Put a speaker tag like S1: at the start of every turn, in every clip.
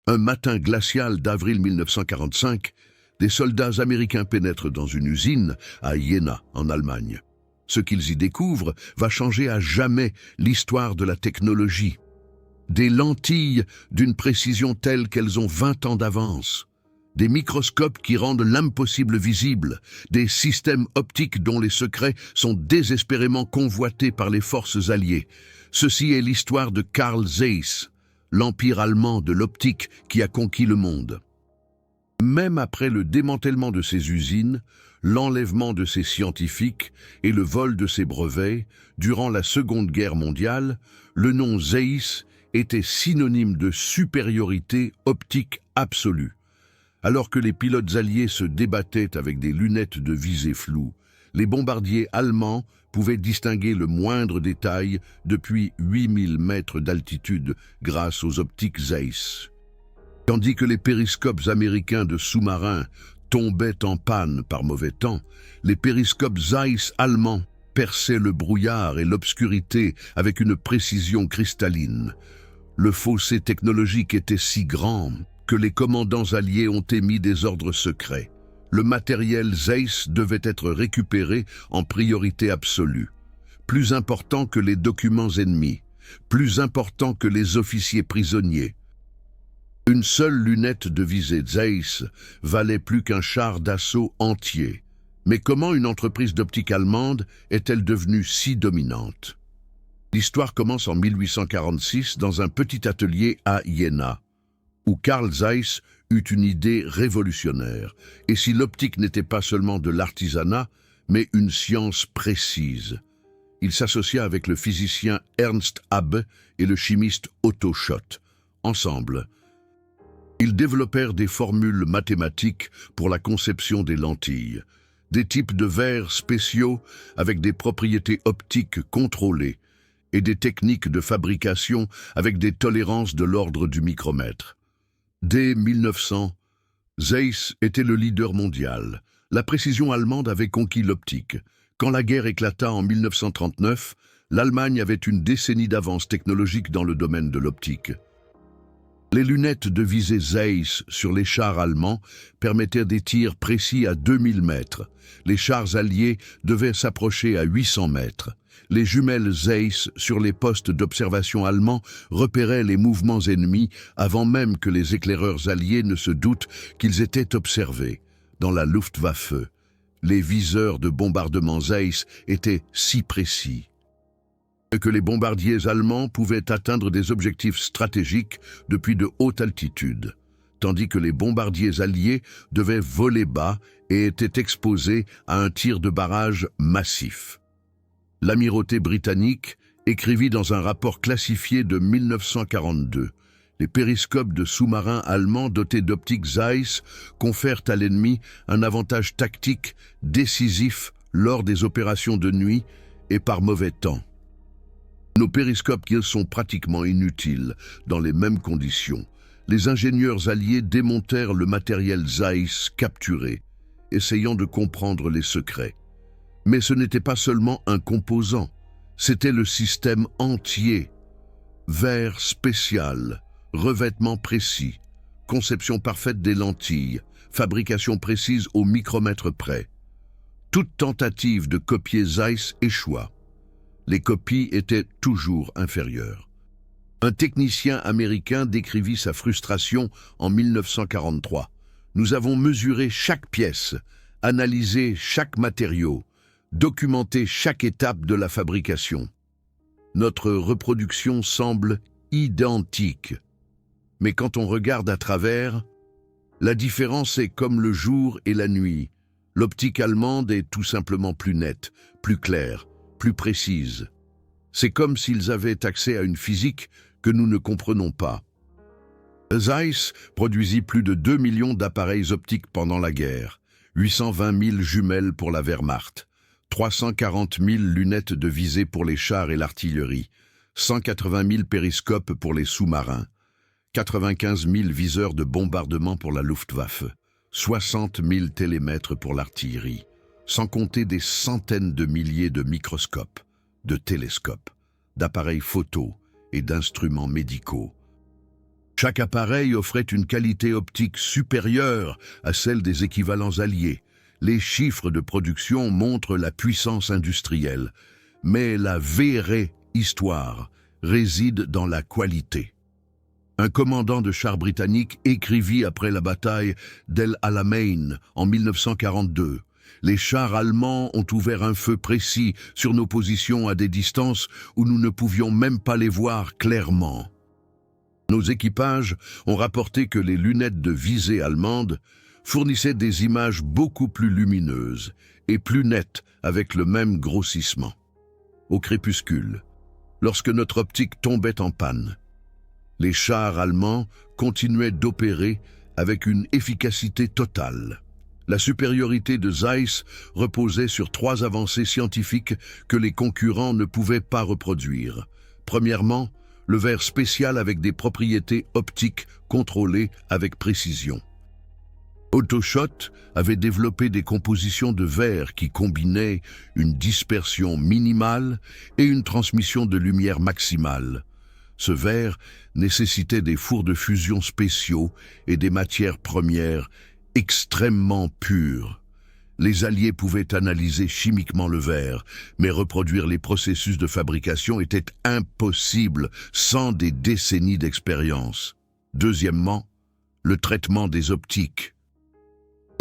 S1: Un matin glacial d'avril 1945, des soldats américains pénètrent dans une usine à Jena, en Allemagne. Ce qu'ils y découvrent va changer à jamais l'histoire de la technologie. Des lentilles d'une précision telle qu'elles ont 20 ans d'avance. Des microscopes qui rendent l'impossible visible, des systèmes optiques dont les secrets sont désespérément convoités par les forces alliées. Ceci est l'histoire de Carl Zeiss, l'empire allemand de l'optique qui a conquis le monde. Même après le démantèlement de ces usines, l'enlèvement de ces scientifiques et le vol de ces brevets, durant la Seconde Guerre mondiale, le nom Zeiss était synonyme de supériorité optique absolue. Alors que les pilotes alliés se débattaient avec des lunettes de visée floues, les bombardiers allemands pouvaient distinguer le moindre détail depuis 8000 mètres d'altitude grâce aux optiques Zeiss. Tandis que les périscopes américains de sous-marins tombaient en panne par mauvais temps, les périscopes Zeiss allemands perçaient le brouillard et l'obscurité avec une précision cristalline. Le fossé technologique était si grand que les commandants alliés ont émis des ordres secrets. Le matériel Zeiss devait être récupéré en priorité absolue. Plus important que les documents ennemis, plus important que les officiers prisonniers. Une seule lunette de visée Zeiss valait plus qu'un char d'assaut entier. Mais comment une entreprise d'optique allemande est-elle devenue si dominante? L'histoire commence en 1846 dans un petit atelier à Jena, où Carl Zeiss eut une idée révolutionnaire. Et si l'optique n'était pas seulement de l'artisanat, mais une science précise. Il s'associa avec le physicien Ernst Abbe et le chimiste Otto Schott. Ensemble, ils développèrent des formules mathématiques pour la conception des lentilles, des types de verres spéciaux avec des propriétés optiques contrôlées et des techniques de fabrication avec des tolérances de l'ordre du micromètre. Dès 1900, Zeiss était le leader mondial. La précision allemande avait conquis l'optique. Quand la guerre éclata en 1939, l'Allemagne avait une décennie d'avance technologique dans le domaine de l'optique. Les lunettes de visée Zeiss sur les chars allemands permettaient des tirs précis à 2000 mètres. Les chars alliés devaient s'approcher à 800 mètres. Les jumelles Zeiss sur les postes d'observation allemands repéraient les mouvements ennemis avant même que les éclaireurs alliés ne se doutent qu'ils étaient observés. Dans la Luftwaffe, les viseurs de bombardement Zeiss étaient si précis que les bombardiers allemands pouvaient atteindre des objectifs stratégiques depuis de hautes altitudes, tandis que les bombardiers alliés devaient voler bas et étaient exposés à un tir de barrage massif. L'amirauté britannique écrivit dans un rapport classifié de 1942 « Les périscopes de sous-marins allemands dotés d'optiques Zeiss confèrent à l'ennemi un avantage tactique décisif lors des opérations de nuit et par mauvais temps. Nos périscopes qui sont pratiquement inutiles dans les mêmes conditions. Les ingénieurs alliés démontèrent le matériel Zeiss capturé, essayant de comprendre les secrets. Mais ce n'était pas seulement un composant, c'était le système entier. Verre spécial, revêtement précis, conception parfaite des lentilles, fabrication précise au micromètre près. Toute tentative de copier Zeiss échoua. Les copies étaient toujours inférieures. Un technicien américain décrivit sa frustration en 1943. « Nous avons mesuré chaque pièce, analysé chaque matériau, documenté chaque étape de la fabrication. Notre reproduction semble identique. Mais quand on regarde à travers, la différence est comme le jour et la nuit. L'optique allemande est tout simplement plus nette, plus claire, plus précise. C'est comme s'ils avaient accès à une physique que nous ne comprenons pas. » Zeiss produisit plus de 2 millions d'appareils optiques pendant la guerre, 820 000 jumelles pour la Wehrmacht, 340 000 lunettes de visée pour les chars et l'artillerie, 180 000 périscopes pour les sous-marins, 95 000 viseurs de bombardement pour la Luftwaffe, 60 000 télémètres pour l'artillerie, sans compter des centaines de milliers de microscopes, de télescopes, d'appareils photo et d'instruments médicaux. Chaque appareil offrait une qualité optique supérieure à celle des équivalents alliés. Les chiffres de production montrent la puissance industrielle, mais la vraie histoire réside dans la qualité. Un commandant de chars britannique écrivit après la bataille d'El Alamein en 1942. Les chars allemands ont ouvert un feu précis sur nos positions à des distances où nous ne pouvions même pas les voir clairement. Nos équipages ont rapporté que les lunettes de visée allemandes fournissaient des images beaucoup plus lumineuses et plus nettes avec le même grossissement. Au crépuscule, lorsque notre optique tombait en panne, les chars allemands continuaient d'opérer avec une efficacité totale. La supériorité de Zeiss reposait sur 3 avancées scientifiques que les concurrents ne pouvaient pas reproduire. Premièrement, le verre spécial avec des propriétés optiques contrôlées avec précision. Autoshot avait développé des compositions de verre qui combinaient une dispersion minimale et une transmission de lumière maximale. Ce verre nécessitait des fours de fusion spéciaux et des matières premières extrêmement pures. Les Alliés pouvaient analyser chimiquement le verre, mais reproduire les processus de fabrication était impossible sans des décennies d'expérience. Deuxièmement, le traitement des optiques.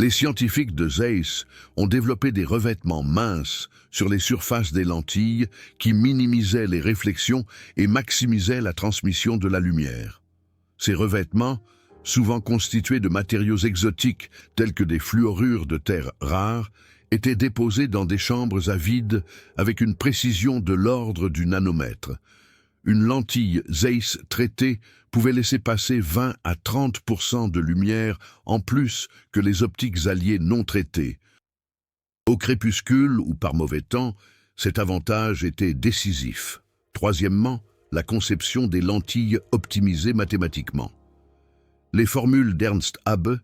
S1: Les scientifiques de Zeiss ont développé des revêtements minces sur les surfaces des lentilles qui minimisaient les réflexions et maximisaient la transmission de la lumière. Ces revêtements, souvent constitués de matériaux exotiques tels que des fluorures de terres rares, étaient déposés dans des chambres à vide avec une précision de l'ordre du nanomètre. Une lentille Zeiss traitée pouvait laisser passer 20 à 30% de lumière en plus que les optiques alliées non traitées. Au crépuscule ou par mauvais temps, cet avantage était décisif. Troisièmement, la conception des lentilles optimisées mathématiquement. Les formules d'Ernst Abbe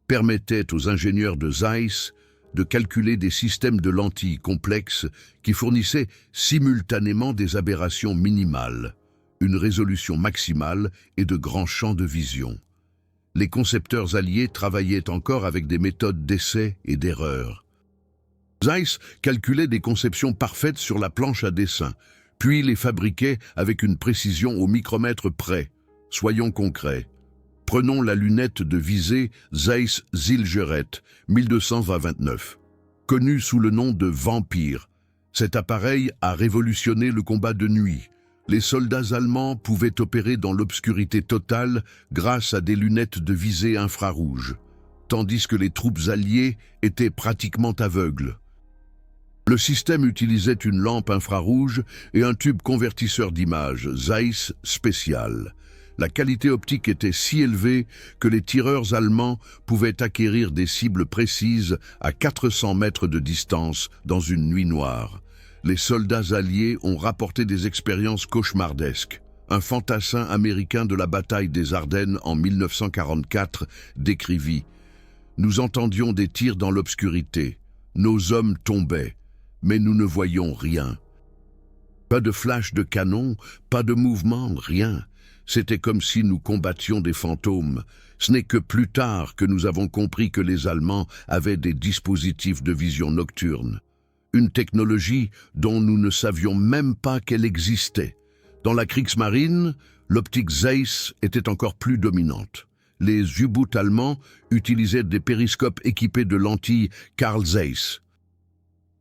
S1: permettaient aux ingénieurs de Zeiss de calculer des systèmes de lentilles complexes qui fournissaient simultanément des aberrations minimales, une résolution maximale et de grands champs de vision. Les concepteurs alliés travaillaient encore avec des méthodes d'essai et d'erreur. Zeiss calculait des conceptions parfaites sur la planche à dessin, puis les fabriquait avec une précision au micromètre près. Soyons concrets. Prenons la lunette de visée Zeiss Zielgeret 1229. Connue sous le nom de Vampire, cet appareil a révolutionné le combat de nuit. Les soldats allemands pouvaient opérer dans l'obscurité totale grâce à des lunettes de visée infrarouge, tandis que les troupes alliées étaient pratiquement aveugles. Le système utilisait une lampe infrarouge et un tube convertisseur d'image Zeiss spécial. La qualité optique était si élevée que les tireurs allemands pouvaient acquérir des cibles précises à 400 mètres de distance dans une nuit noire. Les soldats alliés ont rapporté des expériences cauchemardesques. Un fantassin américain de la bataille des Ardennes en 1944 décrivit « Nous entendions des tirs dans l'obscurité. Nos hommes tombaient, mais nous ne voyions rien. Pas de flash de canon, pas de mouvement, rien. C'était comme si nous combattions des fantômes. Ce n'est que plus tard que nous avons compris que les Allemands avaient des dispositifs de vision nocturne. Une technologie dont nous ne savions même pas qu'elle existait. Dans la Kriegsmarine, l'optique Zeiss était encore plus dominante. Les U-boots allemands utilisaient des périscopes équipés de lentilles Carl Zeiss,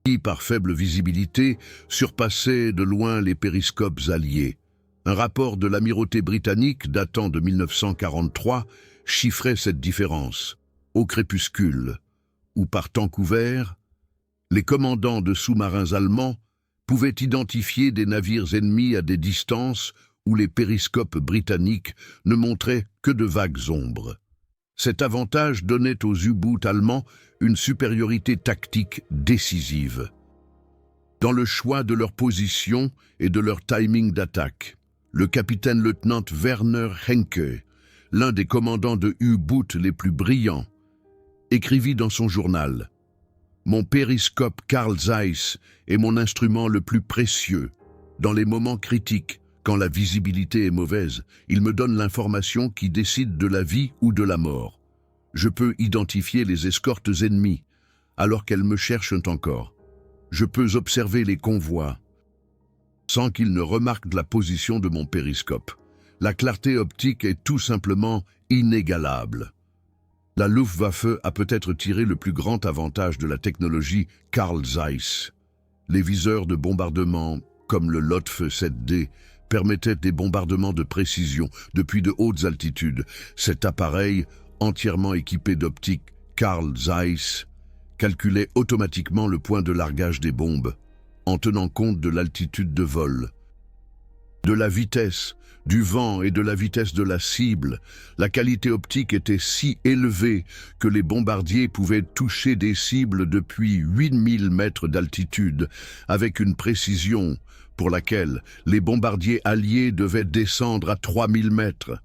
S1: qui, par faible visibilité, surpassaient de loin les périscopes alliés. Un rapport de l'amirauté britannique datant de 1943 chiffrait cette différence. Au crépuscule, ou par temps couvert, les commandants de sous-marins allemands pouvaient identifier des navires ennemis à des distances où les périscopes britanniques ne montraient que de vagues ombres. Cet avantage donnait aux U-boots allemands une supériorité tactique décisive dans le choix de leur position et de leur timing d'attaque. Le capitaine-lieutenant Werner Henke, l'un des commandants de U-boot les plus brillants, écrivit dans son journal « Mon périscope Carl Zeiss est mon instrument le plus précieux. Dans les moments critiques, Quand la visibilité est mauvaise, il me donne l'information qui décide de la vie ou de la mort. Je peux identifier les escortes ennemies, alors qu'elles me cherchent encore. Je peux observer les convois, sans qu'ils ne remarquent la position de mon périscope. La clarté optique est tout simplement inégalable. La Luftwaffe a peut-être tiré le plus grand avantage de la technologie Carl Zeiss. Les viseurs de bombardement, comme le Lotf 7D, permettaient des bombardements de précision depuis de hautes altitudes. Cet appareil, entièrement équipé d'optique Carl Zeiss, calculait automatiquement le point de largage des bombes, en tenant compte de l'altitude de vol, de la vitesse, du vent et de la vitesse de la cible. La qualité optique était si élevée que les bombardiers pouvaient toucher des cibles depuis 8000 mètres d'altitude, avec une précision pour laquelle les bombardiers alliés devaient descendre à 3000 mètres.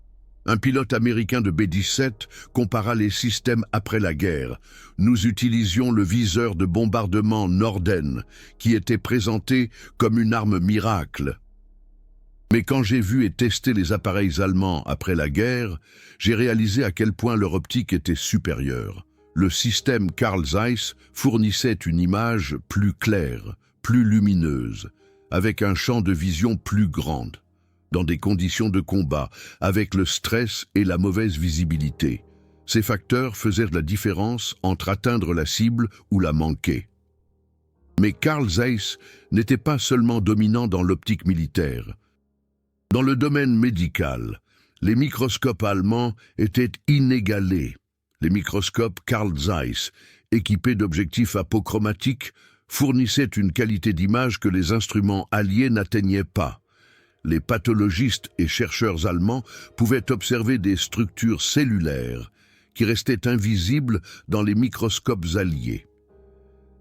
S1: Un pilote américain de B-17 compara les systèmes après la guerre. Nous utilisions le viseur de bombardement Norden, qui était présenté comme une arme miracle. Mais quand j'ai vu et testé les appareils allemands après la guerre, j'ai réalisé à quel point leur optique était supérieure. Le système Carl Zeiss fournissait une image plus claire, plus lumineuse, avec un champ de vision plus grand, dans des conditions de combat, avec le stress et la mauvaise visibilité. Ces facteurs faisaient la différence entre atteindre la cible ou la manquer. Mais Carl Zeiss n'était pas seulement dominant dans l'optique militaire. Dans le domaine médical, les microscopes allemands étaient inégalés. Les microscopes Carl Zeiss, équipés d'objectifs apochromatiques, fournissaient une qualité d'image que les instruments alliés n'atteignaient pas. Les pathologistes et chercheurs allemands pouvaient observer des structures cellulaires qui restaient invisibles dans les microscopes alliés.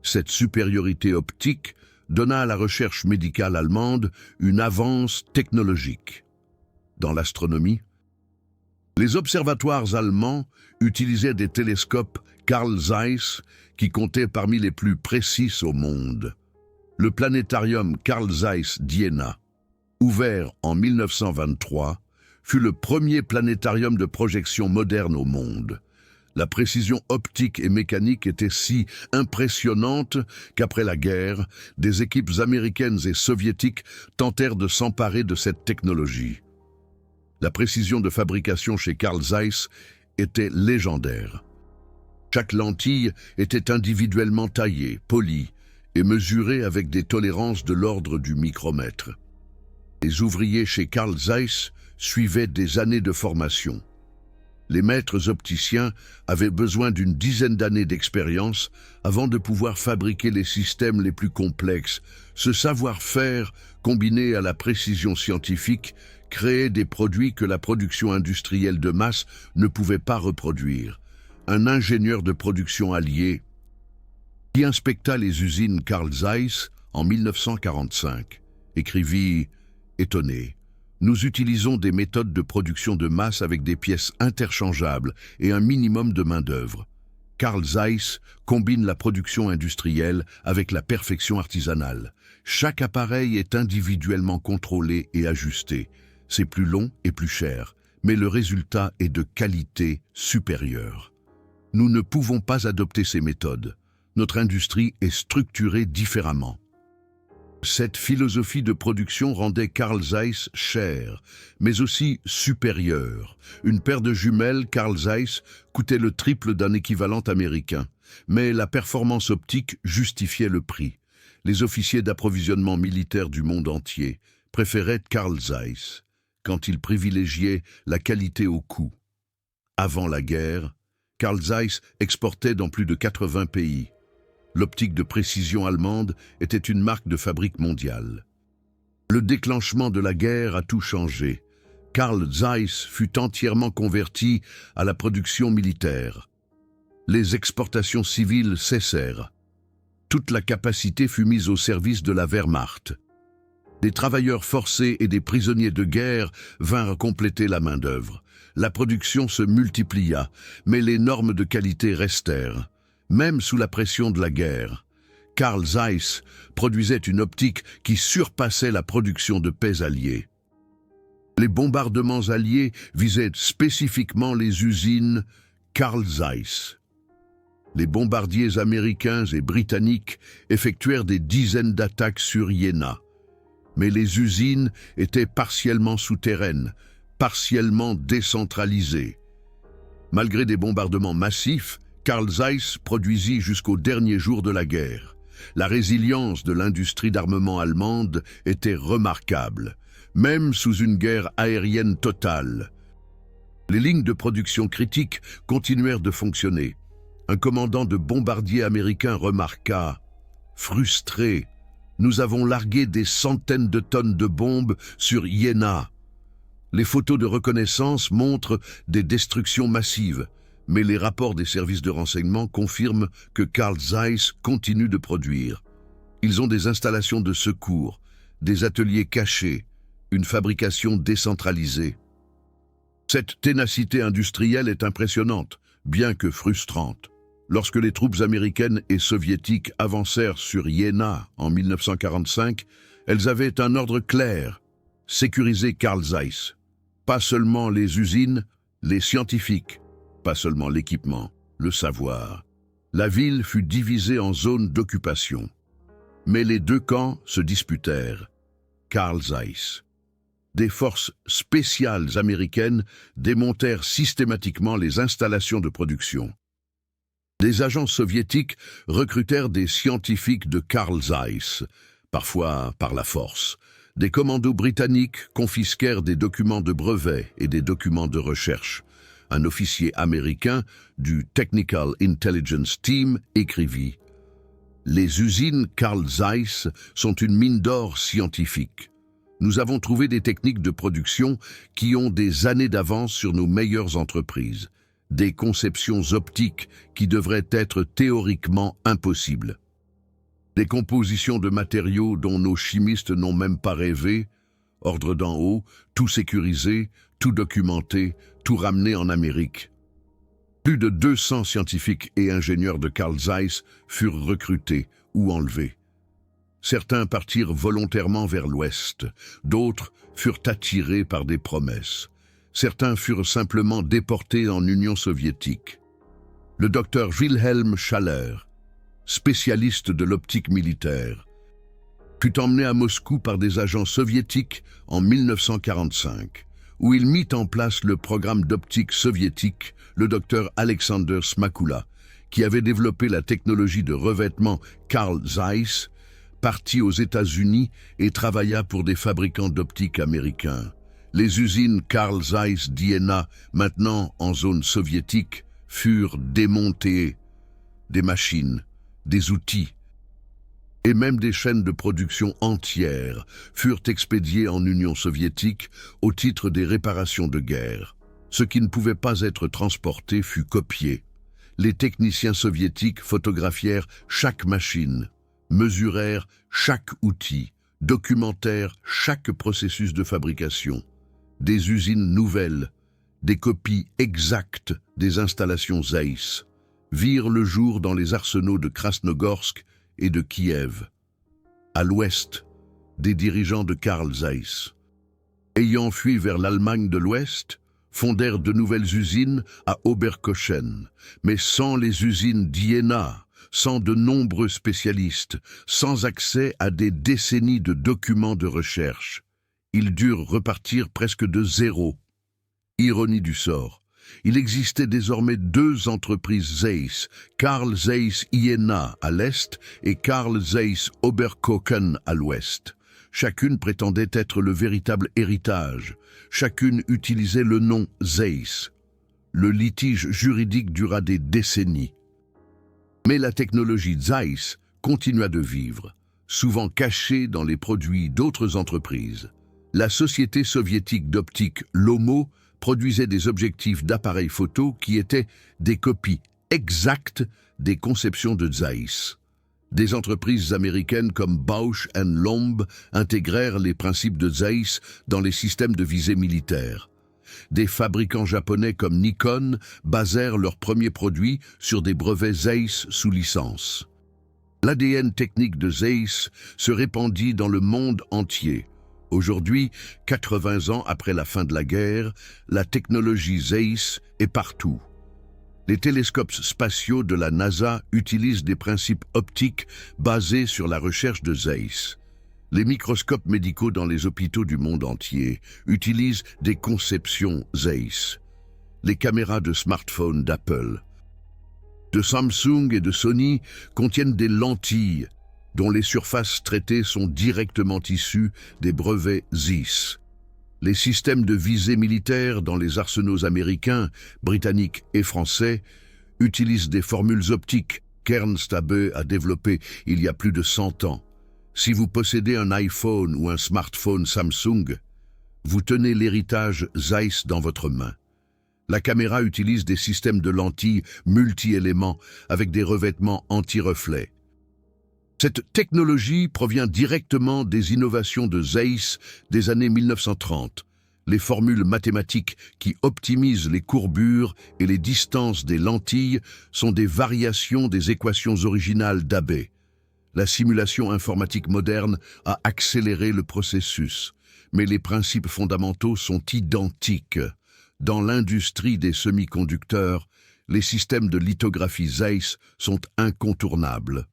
S1: Cette supériorité optique donna à la recherche médicale allemande une avance technologique. Dans l'astronomie, les observatoires allemands utilisaient des télescopes Carl Zeiss qui comptaient parmi les plus précis au monde. Le planétarium Carl Zeiss d'Iéna, ouvert en 1923, fut le premier planétarium de projection moderne au monde. La précision optique et mécanique était si impressionnante qu'après la guerre, des équipes américaines et soviétiques tentèrent de s'emparer de cette technologie. La précision de fabrication chez Carl Zeiss était légendaire. Chaque lentille était individuellement taillée, polie et mesurée avec des tolérances de l'ordre du micromètre. Les ouvriers chez Carl Zeiss suivaient des années de formation. Les maîtres opticiens avaient besoin d'une dizaine d'années d'expérience avant de pouvoir fabriquer les systèmes les plus complexes. Ce savoir-faire, combiné à la précision scientifique, créait des produits que la production industrielle de masse ne pouvait pas reproduire. Un ingénieur de production allié qui inspecta les usines Carl Zeiss en 1945 écrivit « Étonné ». Nous utilisons des méthodes de production de masse avec des pièces interchangeables et un minimum de main-d'œuvre. Carl Zeiss combine la production industrielle avec la perfection artisanale. Chaque appareil est individuellement contrôlé et ajusté. C'est plus long et plus cher, mais le résultat est de qualité supérieure. Nous ne pouvons pas adopter ces méthodes. Notre industrie est structurée différemment. Cette philosophie de production rendait Carl Zeiss cher, mais aussi supérieur. Une paire de jumelles Carl Zeiss coûtait le triple d'un équivalent américain, mais la performance optique justifiait le prix. Les officiers d'approvisionnement militaire du monde entier préféraient Carl Zeiss, quand ils privilégiaient la qualité au coût. Avant la guerre, Carl Zeiss exportait dans plus de 80 pays. L'optique de précision allemande était une marque de fabrique mondiale. Le déclenchement de la guerre a tout changé. Carl Zeiss fut entièrement converti à la production militaire. Les exportations civiles cessèrent. Toute la capacité fut mise au service de la Wehrmacht. Des travailleurs forcés et des prisonniers de guerre vinrent compléter la main-d'œuvre. La production se multiplia, mais les normes de qualité restèrent. Même sous la pression de la guerre, Carl Zeiss produisait une optique qui surpassait la production de paix alliée. Les bombardements alliés visaient spécifiquement les usines Carl Zeiss. Les bombardiers américains et britanniques effectuèrent des dizaines d'attaques sur Iéna. Mais les usines étaient partiellement souterraines, partiellement décentralisées. Malgré des bombardements massifs, Carl Zeiss produisit jusqu'au dernier jour de la guerre. La résilience de l'industrie d'armement allemande était remarquable, même sous une guerre aérienne totale. Les lignes de production critiques continuèrent de fonctionner. Un commandant de bombardier américain remarqua « Frustré, nous avons largué des centaines de tonnes de bombes sur Iéna. » Les photos de reconnaissance montrent des destructions massives, mais les rapports des services de renseignement confirment que Carl Zeiss continue de produire. Ils ont des installations de secours, des ateliers cachés, une fabrication décentralisée. Cette ténacité industrielle est impressionnante, bien que frustrante. Lorsque les troupes américaines et soviétiques avancèrent sur Iéna en 1945, elles avaient un ordre clair, sécuriser Carl Zeiss. Pas seulement les usines, les scientifiques, pas seulement l'équipement, le savoir. La ville fut divisée en zones d'occupation. Mais les deux camps se disputèrent. Carl Zeiss. Des forces spéciales américaines démontèrent systématiquement les installations de production. Des agents soviétiques recrutèrent des scientifiques de Carl Zeiss, parfois par la force. Des commandos britanniques confisquèrent des documents de brevet et des documents de recherche. Un officier américain du Technical Intelligence Team écrivit « Les usines Carl Zeiss sont une mine d'or scientifique. Nous avons trouvé des techniques de production qui ont des années d'avance sur nos meilleures entreprises. Des conceptions optiques qui devraient être théoriquement impossibles. Des compositions de matériaux dont nos chimistes n'ont même pas rêvé, ordre d'en haut, tout sécurisé, tout documenté, tout ramené en Amérique. Plus de 200 scientifiques et ingénieurs de Carl Zeiss furent recrutés ou enlevés. Certains partirent volontairement vers l'Ouest, d'autres furent attirés par des promesses. Certains furent simplement déportés en Union soviétique. Le docteur Wilhelm Schaller, spécialiste de l'optique militaire, fut emmené à Moscou par des agents soviétiques en 1945, où il mit en place le programme d'optique soviétique, le docteur Alexander Smakula, qui avait développé la technologie de revêtement Carl Zeiss, partit aux États-Unis et travailla pour des fabricants d'optique américains. Les usines Carl Zeiss d'Iéna, maintenant en zone soviétique, furent démontées. Des machines, des outils et même des chaînes de production entières furent expédiées en Union soviétique au titre des réparations de guerre. Ce qui ne pouvait pas être transporté fut copié. Les techniciens soviétiques photographièrent chaque machine, mesurèrent chaque outil, documentèrent chaque processus de fabrication. Des usines nouvelles, des copies exactes des installations Zeiss, virent le jour dans les arsenaux de Krasnogorsk et de Kiev. À l'ouest, des dirigeants de Carl Zeiss, ayant fui vers l'Allemagne de l'Ouest, fondèrent de nouvelles usines à Oberkochen, mais sans les usines d'Iéna, sans de nombreux spécialistes, sans accès à des décennies de documents de recherche. Ils durent repartir presque de zéro. Ironie du sort, il existait désormais deux entreprises Zeiss, Carl Zeiss Iéna à l'est et Carl Zeiss Oberkochen à l'ouest. Chacune prétendait être le véritable héritage. Chacune utilisait le nom Zeiss. Le litige juridique dura des décennies. Mais la technologie Zeiss continua de vivre, souvent cachée dans les produits d'autres entreprises. La société soviétique d'optique Lomo produisait des objectifs d'appareils photo qui étaient des copies exactes des conceptions de Zeiss. Des entreprises américaines comme Bausch & Lomb intégrèrent les principes de Zeiss dans les systèmes de visée militaire. Des fabricants japonais comme Nikon basèrent leurs premiers produits sur des brevets Zeiss sous licence. L'ADN technique de Zeiss se répandit dans le monde entier. Aujourd'hui, 80 ans après la fin de la guerre, la technologie Zeiss est partout. Les télescopes spatiaux de la NASA utilisent des principes optiques basés sur la recherche de Zeiss. Les microscopes médicaux dans les hôpitaux du monde entier utilisent des conceptions Zeiss. Les caméras de smartphone d'Apple, de Samsung et de Sony contiennent des lentilles dont les surfaces traitées sont directement issues des brevets Zeiss. Les systèmes de visée militaire dans les arsenaux américains, britanniques et français utilisent des formules optiques qu'Ernst Abbe a développées il y a plus de 100 ans. Si vous possédez un iPhone ou un smartphone Samsung, vous tenez l'héritage Zeiss dans votre main. La caméra utilise des systèmes de lentilles multi-éléments avec des revêtements anti-reflets. Cette technologie provient directement des innovations de Zeiss des années 1930. Les formules mathématiques qui optimisent les courbures et les distances des lentilles sont des variations des équations originales d'Abbe. La simulation informatique moderne a accéléré le processus, mais les principes fondamentaux sont identiques. Dans l'industrie des semi-conducteurs, les systèmes de lithographie Zeiss sont incontournables.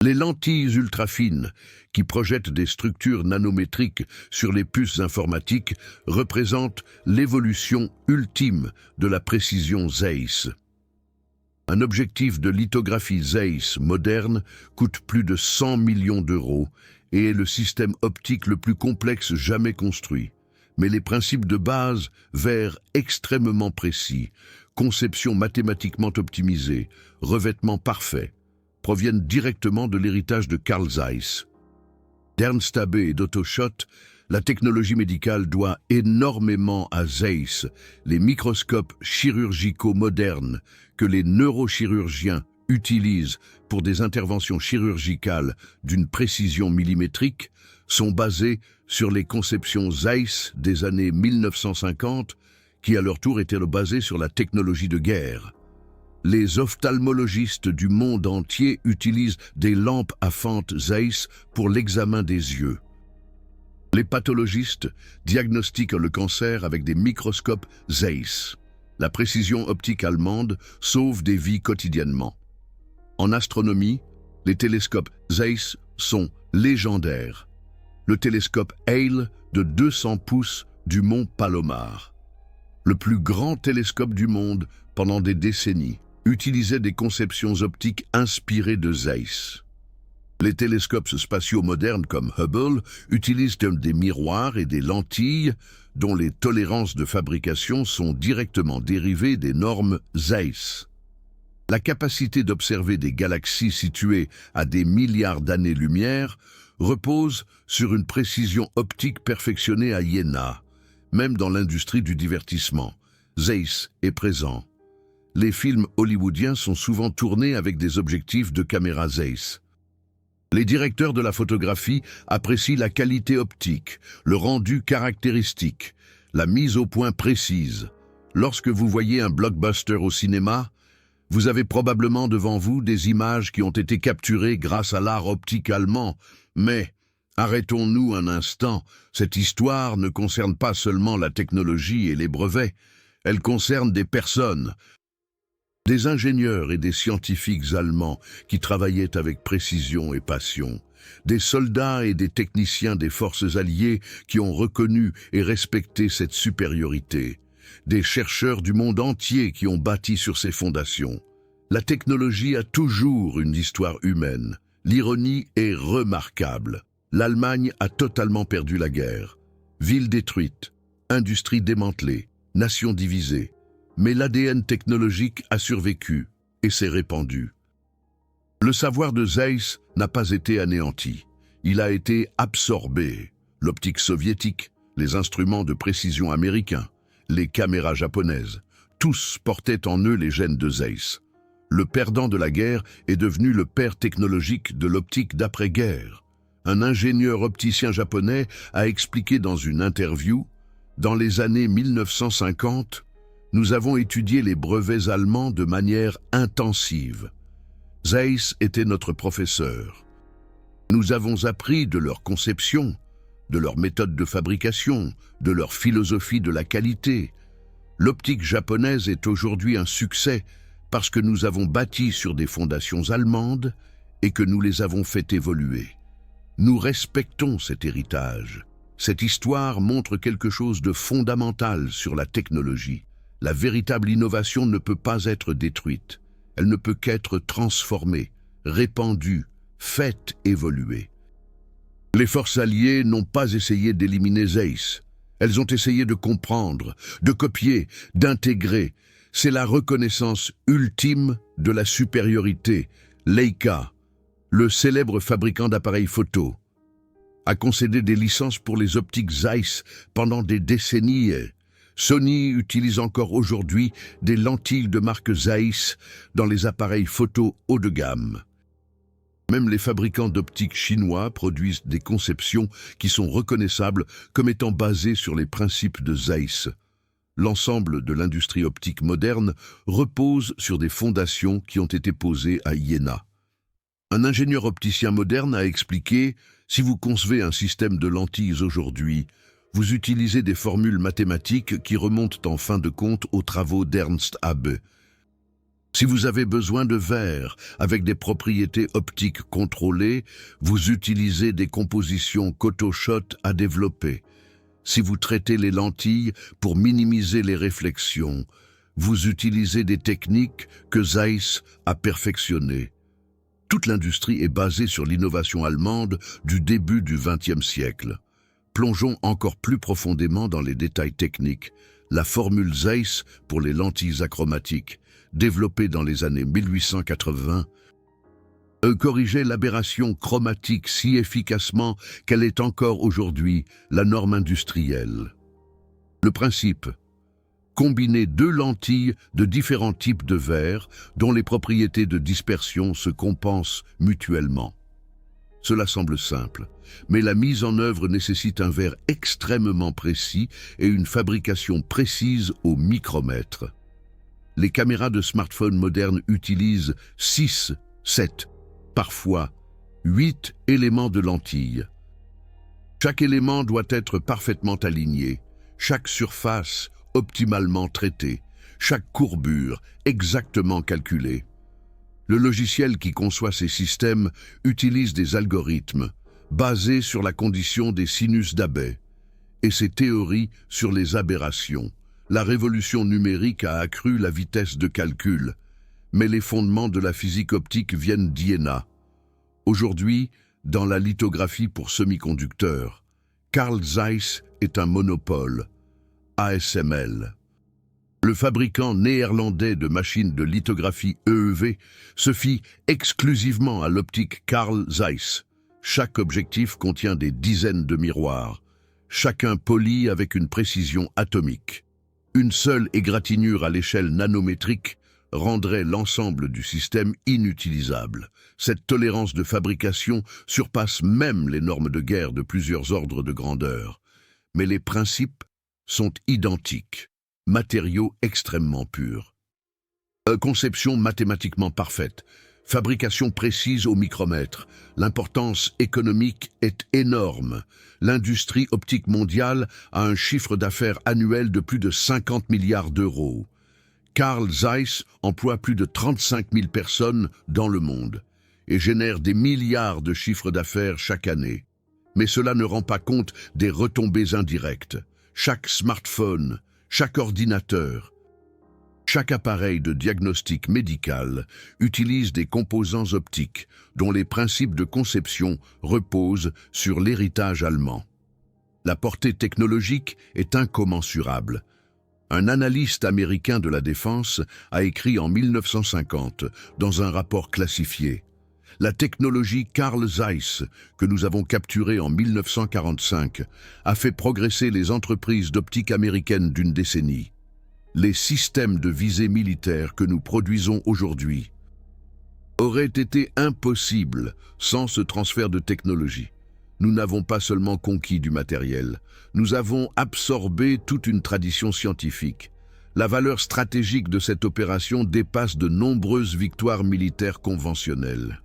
S1: Les lentilles ultra-fines, qui projettent des structures nanométriques sur les puces informatiques, représentent l'évolution ultime de la précision Zeiss. Un objectif de lithographie Zeiss moderne coûte plus de 100 millions d'euros et est le système optique le plus complexe jamais construit. Mais les principes de base, verre extrêmement précis, conception mathématiquement optimisée, revêtement parfait, proviennent directement de l'héritage de Carl Zeiss. D'Ernst Abbe et d'Otto Schott, la technologie médicale doit énormément à Zeiss, les microscopes chirurgicaux modernes que les neurochirurgiens utilisent pour des interventions chirurgicales d'une précision millimétrique sont basés sur les conceptions Zeiss des années 1950 qui à leur tour étaient basées sur la technologie de guerre. Les ophtalmologistes du monde entier utilisent des lampes à fente Zeiss pour l'examen des yeux. Les pathologistes diagnostiquent le cancer avec des microscopes Zeiss. La précision optique allemande sauve des vies quotidiennement. En astronomie, les télescopes Zeiss sont légendaires. Le télescope Hale de 200 pouces du mont Palomar, le plus grand télescope du monde pendant des décennies, utilisait des conceptions optiques inspirées de Zeiss. Les télescopes spatiaux modernes comme Hubble utilisent des miroirs et des lentilles dont les tolérances de fabrication sont directement dérivées des normes Zeiss. La capacité d'observer des galaxies situées à des milliards d'années-lumière repose sur une précision optique perfectionnée à Iéna. Même dans l'industrie du divertissement, Zeiss est présent. Les films hollywoodiens sont souvent tournés avec des objectifs de caméra Zeiss. Les directeurs de la photographie apprécient la qualité optique, le rendu caractéristique, la mise au point précise. Lorsque vous voyez un blockbuster au cinéma, vous avez probablement devant vous des images qui ont été capturées grâce à l'art optique allemand. Mais arrêtons-nous un instant, cette histoire ne concerne pas seulement la technologie et les brevets, elle concerne des personnes. Des ingénieurs et des scientifiques allemands qui travaillaient avec précision et passion. Des soldats et des techniciens des forces alliées qui ont reconnu et respecté cette supériorité. Des chercheurs du monde entier qui ont bâti sur ces fondations. La technologie a toujours une histoire humaine. L'ironie est remarquable. L'Allemagne a totalement perdu la guerre. Ville détruite, industrie démantelée, nation divisée. Mais l'ADN technologique a survécu et s'est répandu. Le savoir de Zeiss n'a pas été anéanti. Il a été absorbé. L'optique soviétique, les instruments de précision américains, les caméras japonaises, tous portaient en eux les gènes de Zeiss. Le perdant de la guerre est devenu le père technologique de l'optique d'après-guerre. Un ingénieur opticien japonais a expliqué dans une interview « Dans les années 1950, nous avons étudié les brevets allemands de manière intensive. Zeiss était notre professeur. Nous avons appris de leur conception, de leur méthode de fabrication, de leur philosophie de la qualité. L'optique japonaise est aujourd'hui un succès parce que nous avons bâti sur des fondations allemandes et que nous les avons fait évoluer. Nous respectons cet héritage. Cette histoire montre quelque chose de fondamental sur la technologie. La véritable innovation ne peut pas être détruite. Elle ne peut qu'être transformée, répandue, faite évoluer. Les forces alliées n'ont pas essayé d'éliminer Zeiss. Elles ont essayé de comprendre, de copier, d'intégrer. C'est la reconnaissance ultime de la supériorité. Leica, le célèbre fabricant d'appareils photo, a concédé des licences pour les optiques Zeiss pendant des décennies. Sony utilise encore aujourd'hui des lentilles de marque Zeiss dans les appareils photo haut de gamme. Même les fabricants d'optiques chinois produisent des conceptions qui sont reconnaissables comme étant basées sur les principes de Zeiss. L'ensemble de l'industrie optique moderne repose sur des fondations qui ont été posées à Iéna. Un ingénieur opticien moderne a expliqué « Si vous concevez un système de lentilles aujourd'hui, vous utilisez des formules mathématiques qui remontent en fin de compte aux travaux d'Ernst Abbe. Si vous avez besoin de verre avec des propriétés optiques contrôlées, vous utilisez des compositions Koto-Schott à développer. Si vous traitez les lentilles pour minimiser les réflexions, vous utilisez des techniques que Zeiss a perfectionnées. Toute l'industrie est basée sur l'innovation allemande du début du XXe siècle. Plongeons encore plus profondément dans les détails techniques. La formule Zeiss pour les lentilles achromatiques, développée dans les années 1880, corrigeait l'aberration chromatique si efficacement qu'elle est encore aujourd'hui la norme industrielle. Le principe: combiner deux lentilles de différents types de verre dont les propriétés de dispersion se compensent mutuellement. Cela semble simple, mais la mise en œuvre nécessite un verre extrêmement précis et une fabrication précise au micromètre. Les caméras de smartphones modernes utilisent 6, 7, parfois 8 éléments de lentilles. Chaque élément doit être parfaitement aligné, chaque surface optimalement traitée, chaque courbure exactement calculée. Le logiciel qui conçoit ces systèmes utilise des algorithmes basés sur la condition des sinus d'Abbe et ses théories sur les aberrations. La révolution numérique a accru la vitesse de calcul, mais les fondements de la physique optique viennent d'Iéna. Aujourd'hui, dans la lithographie pour semi-conducteurs, Carl Zeiss est un monopole, ASML. Le fabricant néerlandais de machines de lithographie EEV se fie exclusivement à l'optique Carl Zeiss. Chaque objectif contient des dizaines de miroirs, chacun poli avec une précision atomique. Une seule égratignure à l'échelle nanométrique rendrait l'ensemble du système inutilisable. Cette tolérance de fabrication surpasse même les normes de guerre de plusieurs ordres de grandeur. Mais les principes sont identiques. Matériaux extrêmement purs. Conception mathématiquement parfaite. Fabrication précise au micromètre. L'importance économique est énorme. L'industrie optique mondiale a un chiffre d'affaires annuel de plus de 50 milliards d'euros. Carl Zeiss emploie plus de 35 000 personnes dans le monde et génère des milliards de chiffres d'affaires chaque année. Mais cela ne rend pas compte des retombées indirectes. Chaque smartphone, chaque ordinateur, chaque appareil de diagnostic médical utilise des composants optiques dont les principes de conception reposent sur l'héritage allemand. La portée technologique est incommensurable. Un analyste américain de la défense a écrit en 1950 dans un rapport classifié: la technologie Carl Zeiss, que nous avons capturée en 1945, a fait progresser les entreprises d'optique américaines d'une décennie. Les systèmes de visée militaire que nous produisons aujourd'hui auraient été impossibles sans ce transfert de technologie. Nous n'avons pas seulement conquis du matériel, nous avons absorbé toute une tradition scientifique. La valeur stratégique de cette opération dépasse de nombreuses victoires militaires conventionnelles.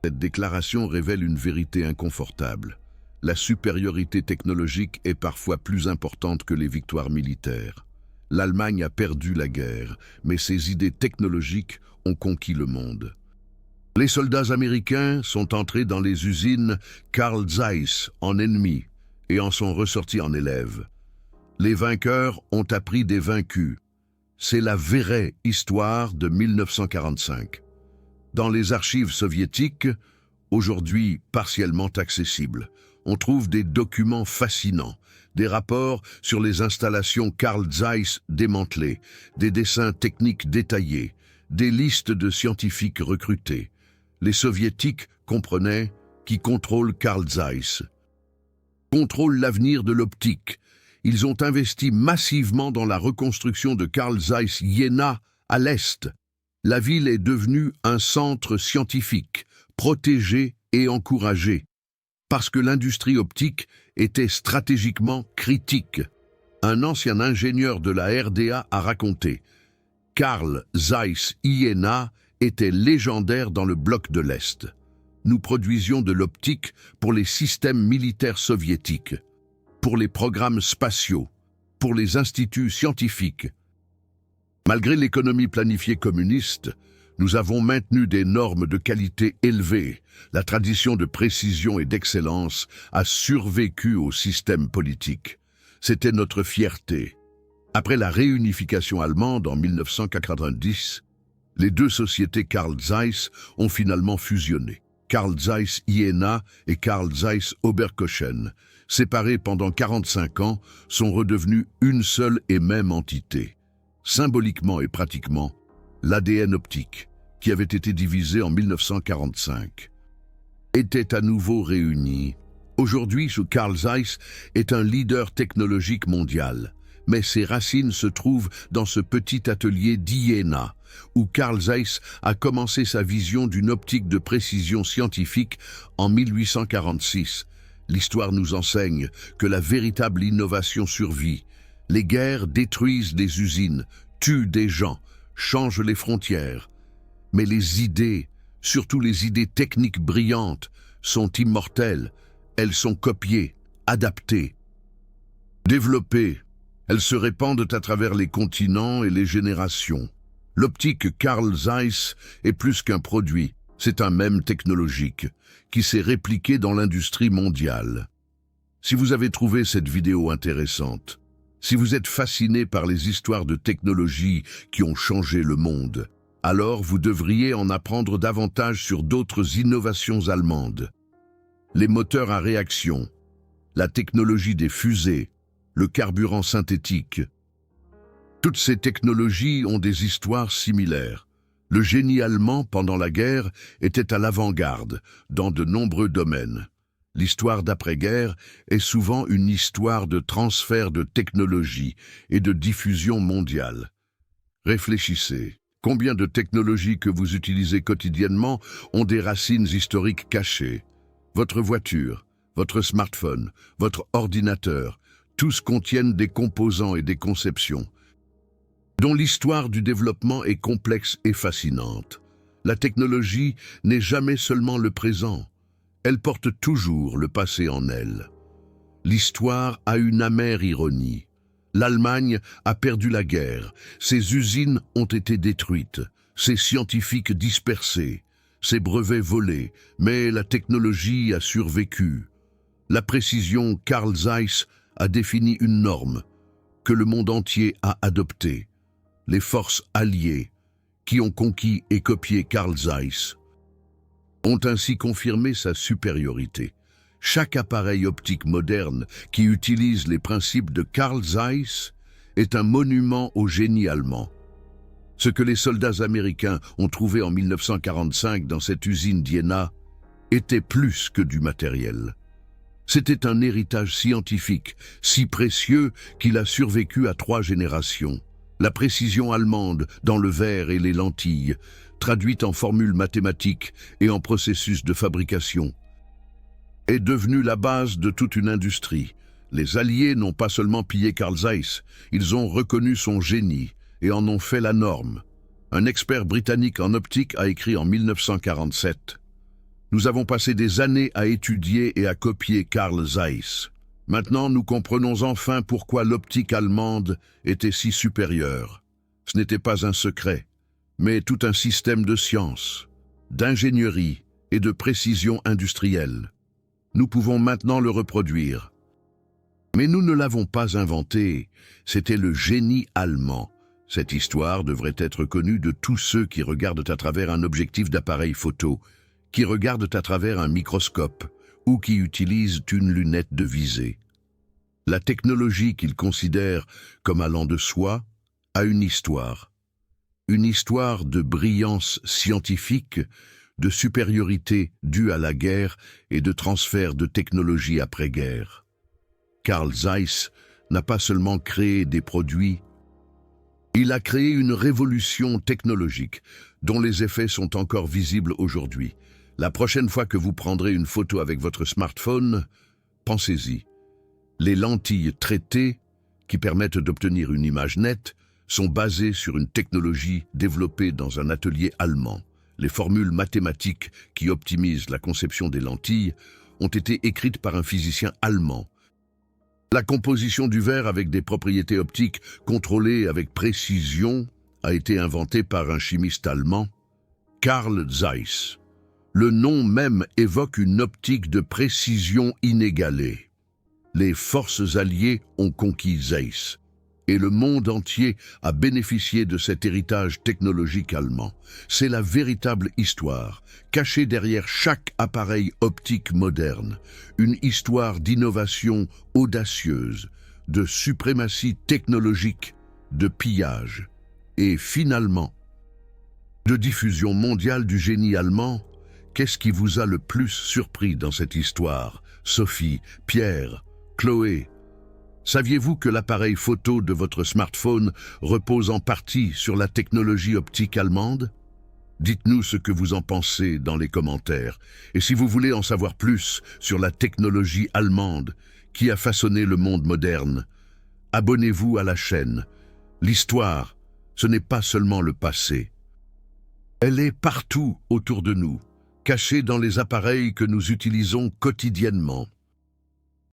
S1: Cette déclaration révèle une vérité inconfortable. la supériorité technologique est parfois plus importante que les victoires militaires. L'Allemagne a perdu la guerre, mais ses idées technologiques ont conquis le monde. Les soldats américains sont entrés dans les usines Carl Zeiss en ennemis et en sont ressortis en élèves. Les vainqueurs ont appris des vaincus. C'est la vraie histoire de 1945. Dans les archives soviétiques, aujourd'hui partiellement accessibles, on trouve des documents fascinants, des rapports sur les installations Carl Zeiss démantelées, des dessins techniques détaillés, des listes de scientifiques recrutés. Les soviétiques comprenaient qui contrôle Carl Zeiss. Contrôle l'avenir de l'optique. Ils ont investi massivement dans la reconstruction de Carl Zeiss Jena à l'Est. La ville est devenue un centre scientifique, protégé et encouragé, parce que l'industrie optique était stratégiquement critique. Un ancien ingénieur de la RDA a raconté « Carl Zeiss Jena était légendaire dans le bloc de l'Est. Nous produisions de l'optique pour les systèmes militaires soviétiques, pour les programmes spatiaux, pour les instituts scientifiques. Malgré l'économie planifiée communiste, nous avons maintenu des normes de qualité élevées. La tradition de précision et d'excellence a survécu au système politique. C'était notre fierté. Après la réunification allemande en 1990, les deux sociétés Carl Zeiss ont finalement fusionné. Carl Zeiss Jena et Carl Zeiss Oberkochen, séparés pendant 45 ans, sont redevenus une seule et même entité. Symboliquement et pratiquement, l'ADN optique, qui avait été divisé en 1945, était à nouveau réuni. Aujourd'hui, Carl Zeiss est un leader technologique mondial, mais ses racines se trouvent dans ce petit atelier d'Iéna, où Carl Zeiss a commencé sa vision d'une optique de précision scientifique en 1846. L'histoire nous enseigne que la véritable innovation survit. Les guerres détruisent des usines, tuent des gens, changent les frontières. Mais les idées, surtout les idées techniques brillantes, sont immortelles. Elles sont copiées, adaptées, développées. Elles se répandent à travers les continents et les générations. L'optique Carl Zeiss est plus qu'un produit, c'est un mème technologique qui s'est répliqué dans l'industrie mondiale. Si vous avez trouvé cette vidéo intéressante, si vous êtes fasciné par les histoires de technologie qui ont changé le monde, alors vous devriez en apprendre davantage sur d'autres innovations allemandes. Les moteurs à réaction, la technologie des fusées, le carburant synthétique. Toutes ces technologies ont des histoires similaires. Le génie allemand, pendant la guerre, était à l'avant-garde dans de nombreux domaines. L'histoire d'après-guerre est souvent une histoire de transfert de technologie et de diffusion mondiale. Réfléchissez. Combien de technologies que vous utilisez quotidiennement ont des racines historiques cachées? Votre voiture, votre smartphone, votre ordinateur, tous contiennent des composants et des conceptions dont l'histoire du développement est complexe et fascinante. La technologie n'est jamais seulement le présent, elle porte toujours le passé en elle. L'histoire a une amère ironie. L'Allemagne a perdu la guerre, ses usines ont été détruites, ses scientifiques dispersés, ses brevets volés, mais la technologie a survécu. La précision Carl Zeiss a défini une norme que le monde entier a adoptée. Les forces alliées, qui ont conquis et copié Carl Zeiss, ont ainsi confirmé sa supériorité. Chaque appareil optique moderne qui utilise les principes de Carl Zeiss est un monument au génie allemand. Ce que les soldats américains ont trouvé en 1945 dans cette usine d'Iéna était plus que du matériel. C'était un héritage scientifique si précieux qu'il a survécu à 3 générations. La précision allemande dans le verre et les lentilles, traduite en formules mathématiques et en processus de fabrication, est devenue la base de toute une industrie. Les Alliés n'ont pas seulement pillé Carl Zeiss, ils ont reconnu son génie et en ont fait la norme. Un expert britannique en optique a écrit en 1947 « Nous avons passé des années à étudier et à copier Carl Zeiss. Maintenant, nous comprenons enfin pourquoi l'optique allemande était si supérieure. Ce n'était pas un secret, mais tout un système de science, d'ingénierie et de précision industrielle. Nous pouvons maintenant le reproduire. Mais nous ne l'avons pas inventé, c'était le génie allemand. Cette histoire devrait être connue de tous ceux qui regardent à travers un objectif d'appareil photo, qui regardent à travers un microscope ou qui utilisent une lunette de visée. La technologie qu'ils considèrent comme allant de soi a une histoire de brillance scientifique, de supériorité due à la guerre et de transfert de technologie après-guerre. Carl Zeiss n'a pas seulement créé des produits, il a créé une révolution technologique dont les effets sont encore visibles aujourd'hui. La prochaine fois que vous prendrez une photo avec votre smartphone, pensez-y. Les lentilles traitées, qui permettent d'obtenir une image nette, sont basées sur une technologie développée dans un atelier allemand. Les formules mathématiques qui optimisent la conception des lentilles ont été écrites par un physicien allemand. La composition du verre avec des propriétés optiques contrôlées avec précision a été inventée par un chimiste allemand, Carl Zeiss. Le nom même évoque une optique de précision inégalée. Les forces alliées ont conquis Zeiss, et le monde entier a bénéficié de cet héritage technologique allemand. C'est la véritable histoire, cachée derrière chaque appareil optique moderne, une histoire d'innovation audacieuse, de suprématie technologique, de pillage, et finalement, de diffusion mondiale du génie allemand. Qu'est-ce qui vous a le plus surpris dans cette histoire, Sophie, Pierre, Chloé? Saviez-vous que l'appareil photo de votre smartphone repose en partie sur la technologie optique allemande? Dites-nous ce que vous en pensez dans les commentaires. Et si vous voulez en savoir plus sur la technologie allemande qui a façonné le monde moderne, abonnez-vous à la chaîne. L'histoire, ce n'est pas seulement le passé. Elle est partout autour de nous, cachée dans les appareils que nous utilisons quotidiennement.